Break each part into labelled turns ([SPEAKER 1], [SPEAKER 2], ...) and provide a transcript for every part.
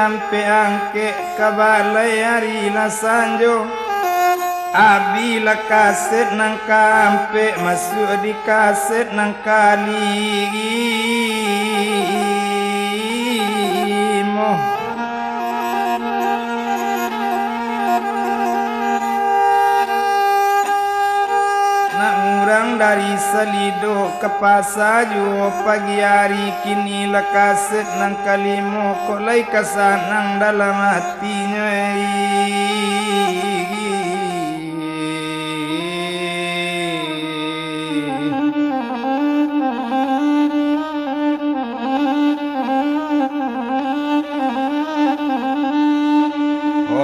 [SPEAKER 1] Ampe angke kabalai hari nasanjo abila kaset nang kampe masuk di kaset nang kali mo nak ngurang dari salido ke pasaju pagi hari kini lah kaset nang kalimo kolai kasanang dalam hatinya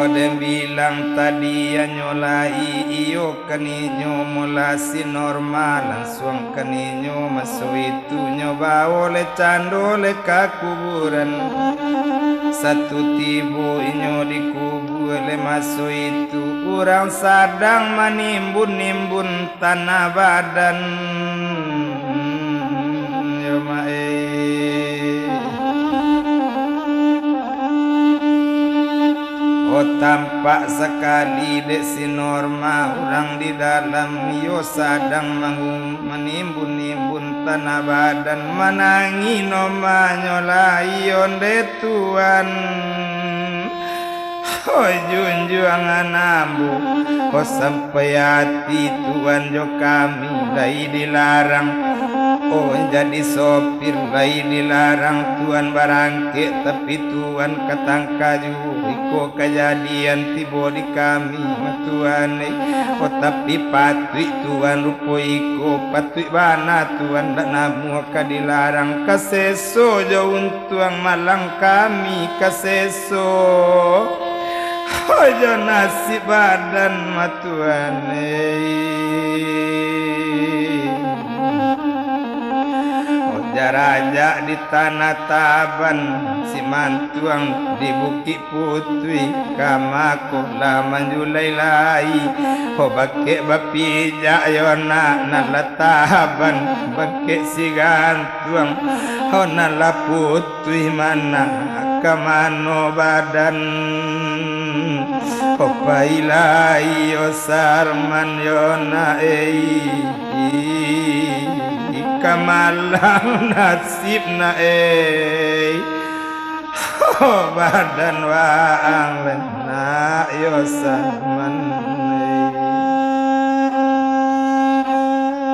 [SPEAKER 1] Odem bilang tadi ya nyolai iyo kaninyo mulasi normal langsung kaninyo masuk itu nyoba oleh cando le kuburan satu tibu inyo dikubur le masuk itu kurang sadang manimbun-nimbun tanah badan yo mae oh tampak sekali dek si Norma orang di dalam yo sadang menimbun-nimbun tanah badan menangi Norma nyolai onde Tuhan oh junjuangan ambu oh sampai hati Tuhan jo kami lai dilarang oh jadi sopir lai dilarang Tuhan barangke tapi Tuhan katangka juga iko kejadian tibo di kami Tuhan oh tapi patui Tuhan rupo iko patui bana Tuhan dak namu ka dilarang kaseso jauh Tuhan malang kami kaseso oh jo nasib badan ma Tuhan Raja di tanah Taban si mantuang di Bukit Putri kamako laman julai lai ho bake bapija yona nalataban bake si gantuang ho nala putri mana kamano badan ho pailai yo sarman yona kamalang nasib na oh badan waang lena yosaman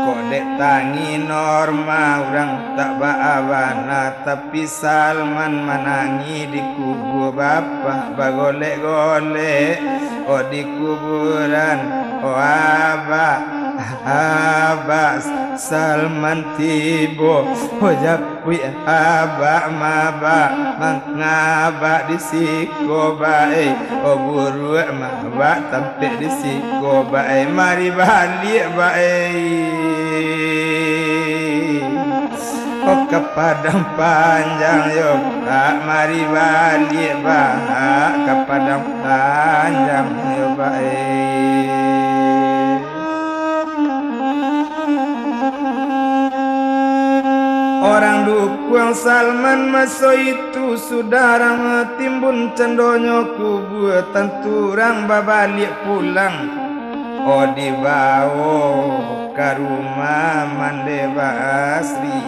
[SPEAKER 1] kok dek tangi Norma orang tak baabana tapi Salman menangi di kubur bapak bagolek-golek oh di kuburan oh abah Salman tibo hojapui abak mabak mangabak disiko bae oh buru mabak tampek disiko bae mari balik bae oh ke padang panjang yo kak mari balik bae ke padang panjang yo bae orang dukung Salman masuk itu saudara timbun cendonyo kubur tenturang babalik pulang oh dibawa ke rumah Mandeva Asri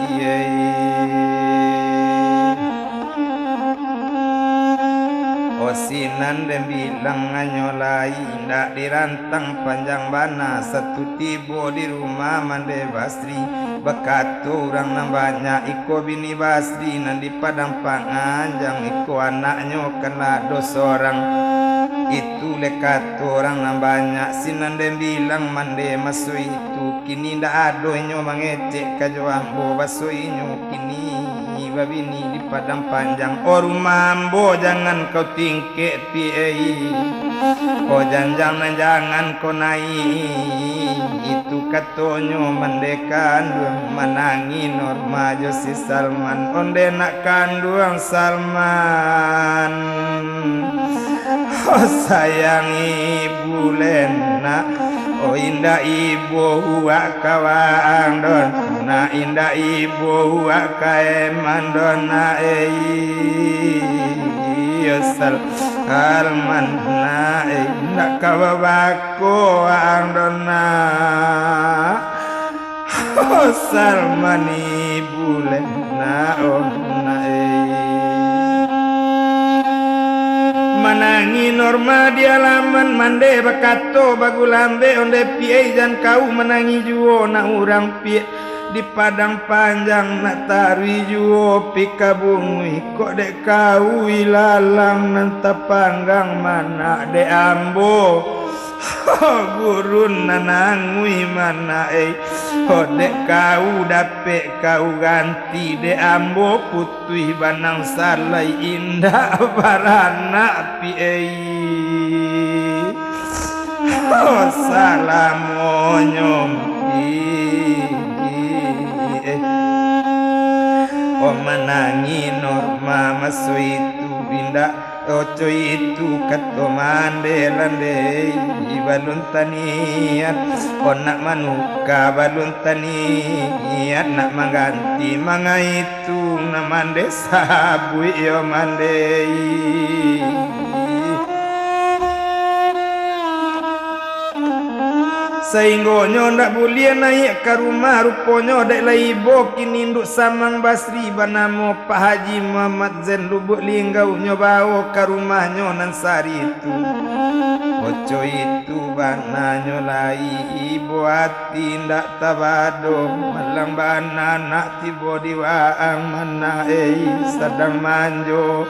[SPEAKER 1] oh Sinan dan bilang nganyolai ndak dirantang panjang bana satu tibo di rumah mande Basri bekato orang nambahnya iko bini Basri nan di padang panganjang iko anaknya kena dos orang itu lekato orang nambahnya sinan dan bilang mande maso itu kini ndak adonyo mangecek kajoambo baso inyo kini babini di padang panjang mambo jangan kau tingke piei jangan kau naik itu katonyo mendekan menangi norma si Salman onde nak kanduang Salman sayang ibu Lena indah ibu huak kawang don na indah ibu huak kaeman don na Salman na indah kawabako ang don na Salman ibu Lena na menangi norma di alaman mande bakato bagulambe onde piei dan kau menangi juo na urang pie di padang panjang nak tarui juo pikabungui kok dek kau ilalang nanta panggang mana de ambo gurun nanangui mana dek kau dapet kau ganti de ambo putui banang salai indah barana piei salamonyom menangi norma maso itu binda oco itu kato mande lande balun taniat nak manuka balun taniat nak mengganti manga itu na mande sabu yo mande sainggonyo ndak boleh naik ke rumah ruponyo dek laibo kini induk samang Basri banamo Pak Haji Muhammad Zain Lubuk Linggau nyobao ke rumahnya nan sari itu oco itu bananyo lai ibu hati ndak tabado malang bana nak tibo diwaang mana sedang manjo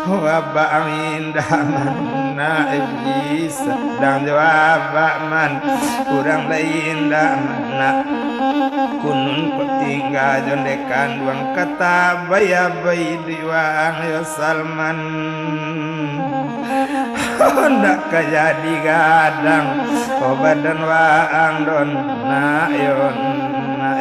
[SPEAKER 1] abang indah mana sedang jawab man kurang lain dah mana kunun kau tinggal jondekan duang kata bayi diwang ya Salman ndak kajadi gadang kau badan waang don na yon na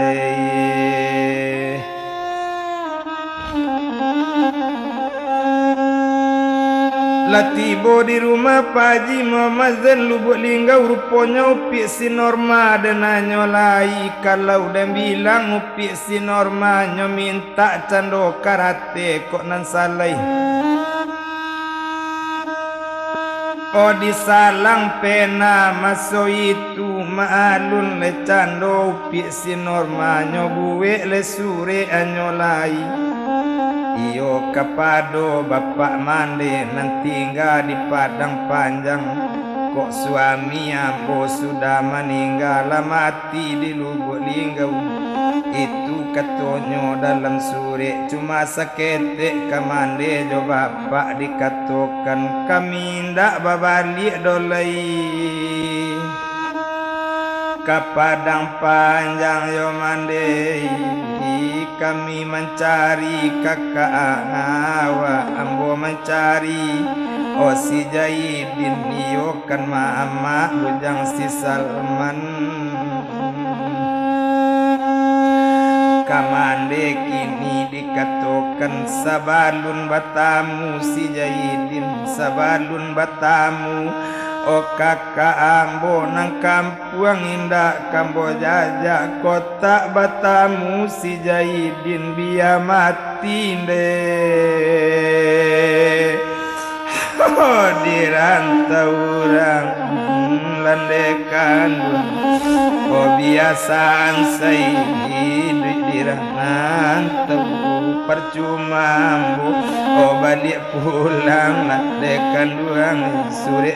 [SPEAKER 1] latibo di rumah Pak Haji Muhammad Zain Lubuk Linggau rupanya upi si norma dan nyolai kalau dan bilang upi si norma nyo minta cando karate kok nan salai disalang pena maso itu maalun le cando upi si norma nyo buwe le sure anyolai iyo kapado bapak mande nan tinggal di padang panjang kok suami ambo sudah meninggal mati di Lubuk Linggau itu katonyo dalam suri cuma seketik kamande jo bapak dikatokan kami ndak babalik dolai ke padang panjang yo mande kami mencari kakak awa ambo mencari si Jaidin iyo kan mama bujang si Salman kamande kini dikatakan sabalun batamu si Jaidin sabalun batamu kakak ambo nang kampung indah Kamboja kota batamu si Jaidin biar mati deh dirantau orang landekan biasaan saya dirantau percuma bu, oh balik pulang dekan duang sore